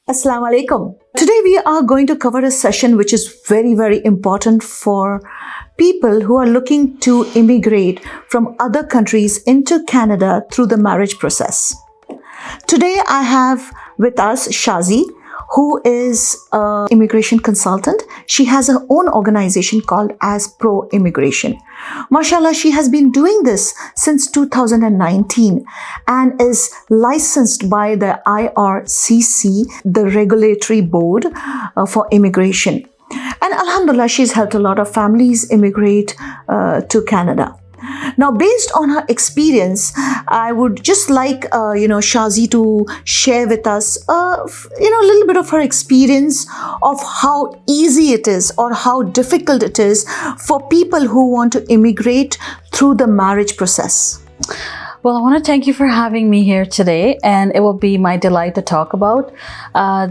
As-Salaamu Alaykum. Today we are going to cover a session which is very, very important for people who are looking to immigrate from other countries into Canada through the marriage process. Today I have with us Shazi, who is an immigration consultant. She has her own organization called As Pro Immigration. Mashallah, she has been doing this since 2019 and is licensed by the IRCC, the regulatory board for immigration. And Alhamdulillah, she's helped a lot of families immigrate to Canada. Now, based on her experience, I would just like, Shazi to share with us, a little bit of her experience of how easy it is or how difficult it is for people who want to immigrate through the marriage process. Well, I want to thank you for having me here today, and it will be my delight to talk about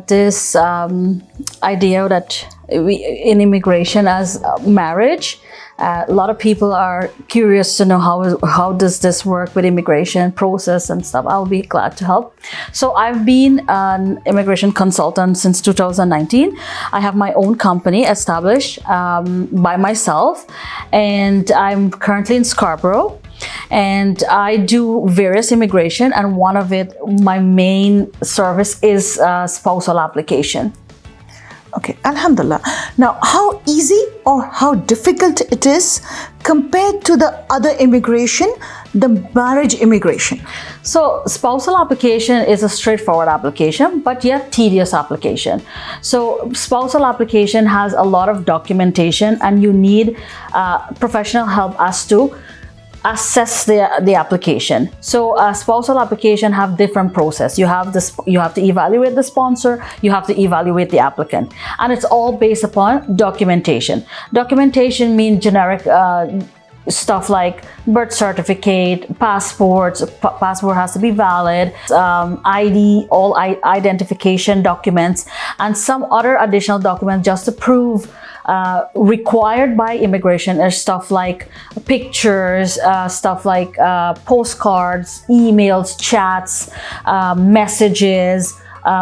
this idea that in immigration as marriage. A lot of people are curious to know how does this work with immigration process and stuff. I'll be glad to help. So I've been an immigration consultant since 2019. I have my own company established by myself, and I'm currently in Scarborough. And I do various immigration, and one of it, my main service is spousal application. Okay, Alhamdulillah. Now, how easy or how difficult it is compared to the other immigration, the marriage immigration? So, spousal application is a straightforward application, but yet tedious application. So, spousal application has a lot of documentation, and you need professional help as to assess the application. So a spousal application have different process. You have to evaluate the sponsor, you have to evaluate the applicant, and it's all based upon documentation. Documentation means generic stuff like birth certificate, passports. Passport has to be valid, ID, all identification documents, and some other additional documents just to prove required by immigration is stuff like pictures, stuff like postcards, emails, chats, messages,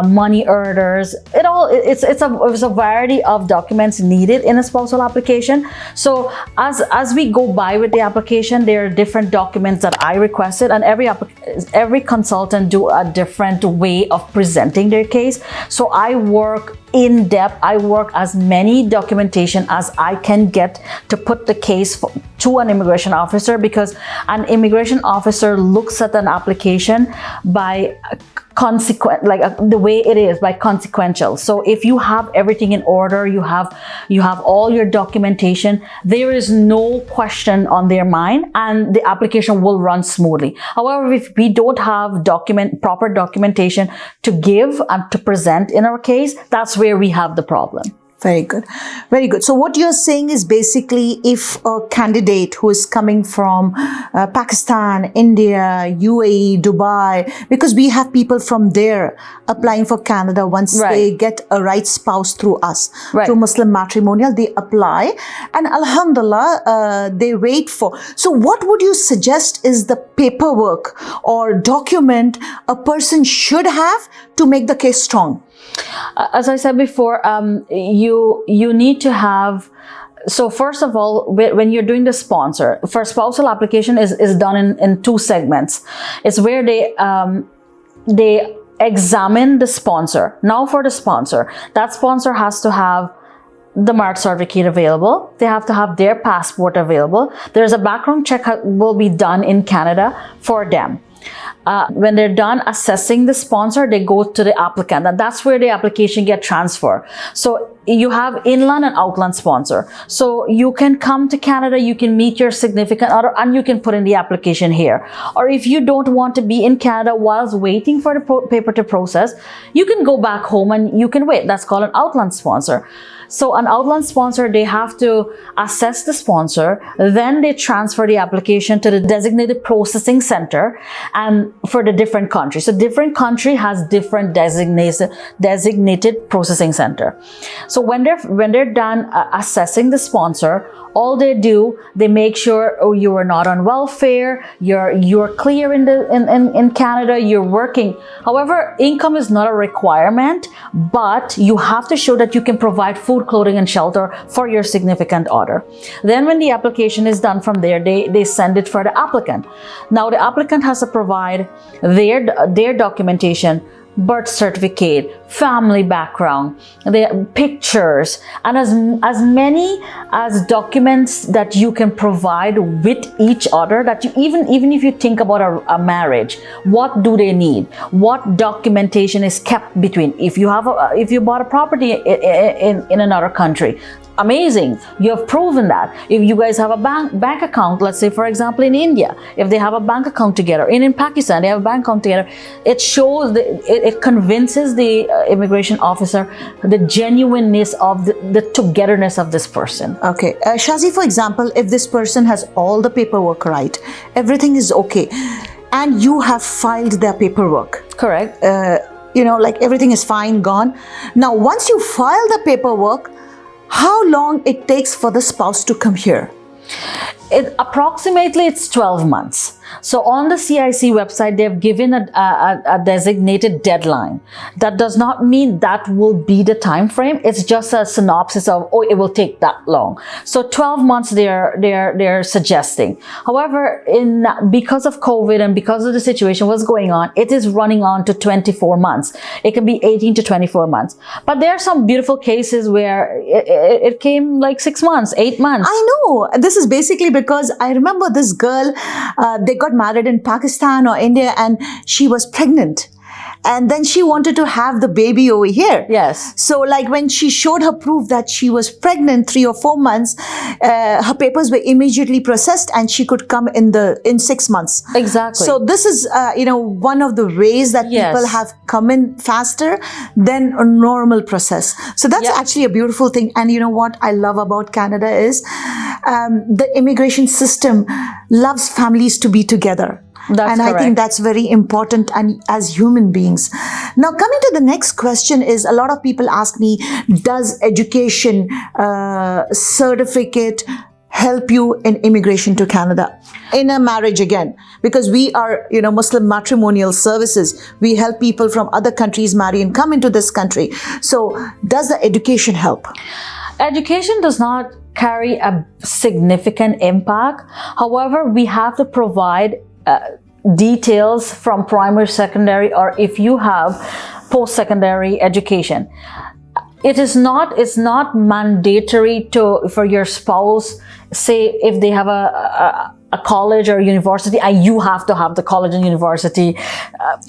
money orders. It's a variety of documents needed in a spousal application. So as we go by with the application, there are different documents that I requested, and every consultant do a different way of presenting their case. So I work in depth. I work as many documentation as I can get to put the case to an immigration officer, because an immigration officer looks at an application by the way it is, by consequential. So if you have everything in order, you have all your documentation, there is no question on their mind, and the application will run smoothly. However, if we don't have proper documentation to give and to present in our case, that's where we have the problem. Very good. Very good. So what you're saying is basically, if a candidate who is coming from Pakistan, India, UAE, Dubai, because we have people from there applying for Canada once they get a right spouse through us, through Muslim Matrimonial, they apply, and Alhamdulillah, they wait for. So what would you suggest is the paperwork or document a person should have to make the case strong? As I said before, you need to have. So first of all, when you're doing the sponsor, for spousal application is done in two segments. It's where they examine the sponsor. Now for the sponsor, that sponsor has to have the marriage certificate available. They have to have their passport available. There's a background check will be done in Canada for them. When they're done assessing the sponsor, they go to the applicant, and that's where the application get transferred. So you have inland and outland sponsor. So you can come to Canada, you can meet your significant other, and you can put in the application here. Or if you don't want to be in Canada whilst waiting for the paper to process, you can go back home and you can wait. That's called an outland sponsor. So an outland sponsor, they have to assess the sponsor, then they transfer the application to the designated processing center and for the different countries. So different country has different designated processing center. So when they're done assessing the sponsor, all they do, they make sure, oh, you are not on welfare, you're clear in Canada, you're working. However, income is not a requirement, but you have to show that you can provide food, clothing, and shelter for your significant other. Then when the application is done from there, they send it for the applicant. Now the applicant has to provide their documentation, birth certificate, family background, the pictures, and as many as documents that you can provide with each other, that you even if you think about a marriage, what do they need? What documentation is kept between? If you bought a property in another country, amazing, you have proven that. If you guys have a bank account, let's say for example in India, if they have a bank account together, in Pakistan they have a bank account together, it shows it convinces the immigration officer the genuineness of the togetherness of this person. Okay, Shazi, for example, if this person has all the paperwork right, everything is okay, and you have filed their paperwork, correct, like everything is fine, gone. Now once you file the paperwork, how long it takes for the spouse to come here? Approximately it's 12 months. So on the CIC website, they've given a designated deadline. That does not mean that will be the time frame. It's just a synopsis of, oh, it will take that long. So 12 months they're suggesting. However, because of COVID and because of the situation what's going on, it is running on to 24 months. It can be 18 to 24 months. But there are some beautiful cases where it came like 6 months, 8 months. I know. This is basically because I remember this girl, they got married in Pakistan or India, and she was pregnant. And then she wanted to have the baby over here. Yes. So like when she showed her proof that she was pregnant 3 or 4 months, her papers were immediately processed and she could come in 6 months. Exactly. So this is, one of the ways that people have come in faster than a normal process. So that's actually a beautiful thing. And you know what I love about Canada is the immigration system loves families to be together. That's correct. I think that's very important, and as human beings. Now, coming to the next question is, a lot of people ask me, does education certificate help you in immigration to Canada? In a marriage again, because we are, Muslim matrimonial services. We help people from other countries marry and come into this country. So does the education help? Education does not carry a significant impact. However, we have to provide details from primary, secondary, or if you have post-secondary education. It's not mandatory for your spouse, say if they have a college or university, and you have to have the college and university.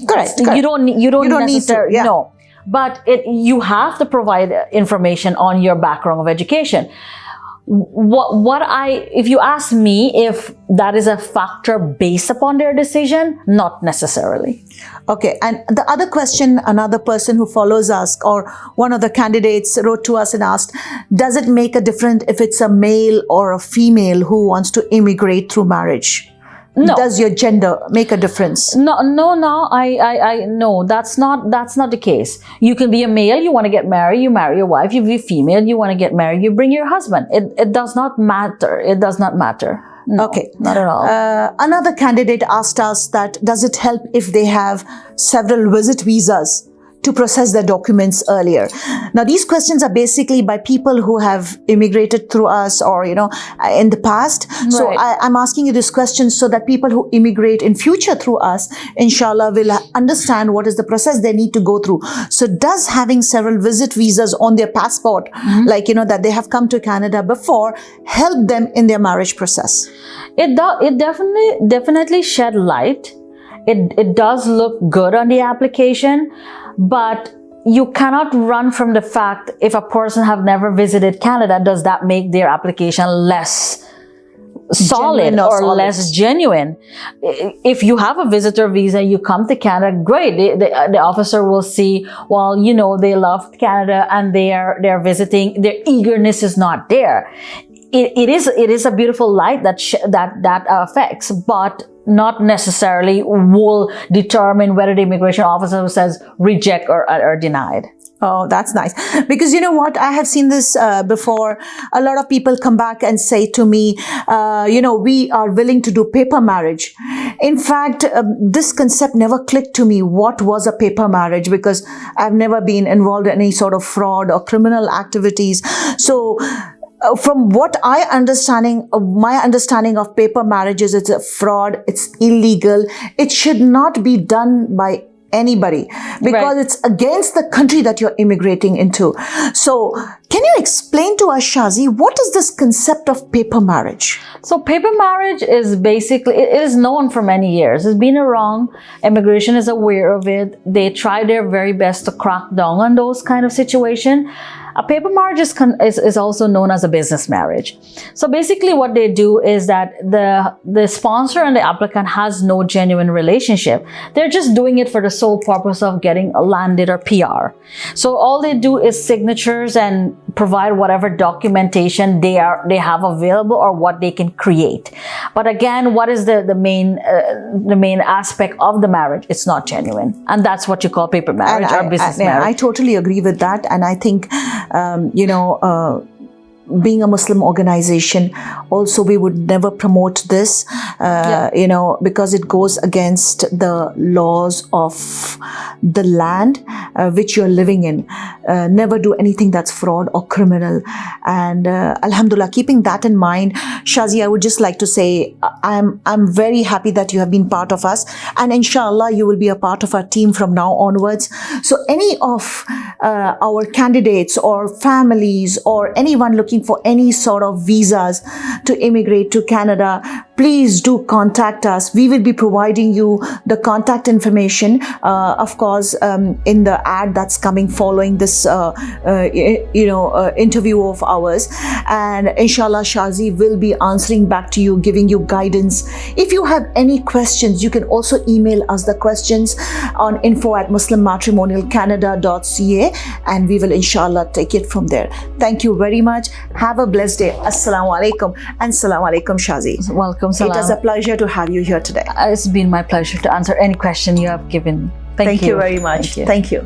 Correct. You don't need to. Yeah. No, but you have to provide information on your background of education. If you ask me if that is a factor based upon their decision, not necessarily. Okay, and the other question, another person who follows us or one of the candidates wrote to us and asked, does it make a difference if it's a male or a female who wants to immigrate through marriage? No. Does your gender make a difference? No. No, that's not the case. You can be a male, you want to get married, you marry your wife. You be female, you want to get married, you bring your husband. It does not matter. It does not matter. No, okay. Not at all. Another candidate asked us that, does it help if they have several visit visas to process their documents earlier? Now, these questions are basically by people who have immigrated through us or, in the past. Right. So I'm asking you this question so that people who immigrate in future through us, inshallah, will understand what is the process they need to go through. So does having several visit visas on their passport, that they have come to Canada before, help them in their marriage process? It definitely shed light. It does look good on the application, but you cannot run from the fact if a person have never visited Canada, does that make their application less solid Genuine or solid. less genuine. If you have a visitor visa, you come to Canada, great. The officer will see, well, they love Canada and they're visiting. Their eagerness is not there. It is a beautiful light that affects, but not necessarily will determine whether the immigration officer says reject or denied. Oh, that's nice. Because you know what? I have seen this before. A lot of people come back and say to me, we are willing to do paper marriage. In fact, this concept never clicked to me. What was a paper marriage? Because I've never been involved in any sort of fraud or criminal activities. So from what my understanding of paper marriages, it's a fraud. It's illegal. It should not be done by anybody because it's against the country that you're immigrating into. So can you explain to us, Shazi, what is this concept of paper marriage? So paper marriage is basically, it is known for many years. It's been around. Immigration is aware of it. They try their very best to crack down on those kind of situations. A paper marriage is also known as a business marriage. So basically what they do is that the sponsor and the applicant has no genuine relationship. They're just doing it for the sole purpose of getting landed or PR. So all they do is signatures and provide whatever documentation they have available or what they can create. But again, what is the main aspect of the marriage? It's not genuine. And that's what you call paper marriage or business marriage. I totally agree with that. And I think being a Muslim organization, also we would never promote this, because it goes against the laws of the land which you're living in. Never do anything that's fraud or criminal. And Alhamdulillah, keeping that in mind, Shazi, I would just like to say I'm very happy that you have been part of us, and inshallah you will be a part of our team from now onwards. So any of our candidates or families or anyone looking for any sort of visas to immigrate to Canada, please do contact us. We will be providing you the contact information, of course, in the ad that's coming following this, interview of ours. And inshallah, Shazi will be answering back to you, giving you guidance. If you have any questions, you can also email us the questions on info@muslimmatrimonialcanada.ca, and we will inshallah take it from there. Thank you very much. Have a blessed day. As-Salaamu Alaykum. And Salaamu Alaykum, Shazi. Welcome. Salam. It was a pleasure to have you here today. It's been my pleasure to answer any question you have given. Thank you. Thank you very much. Thank you. Thank you.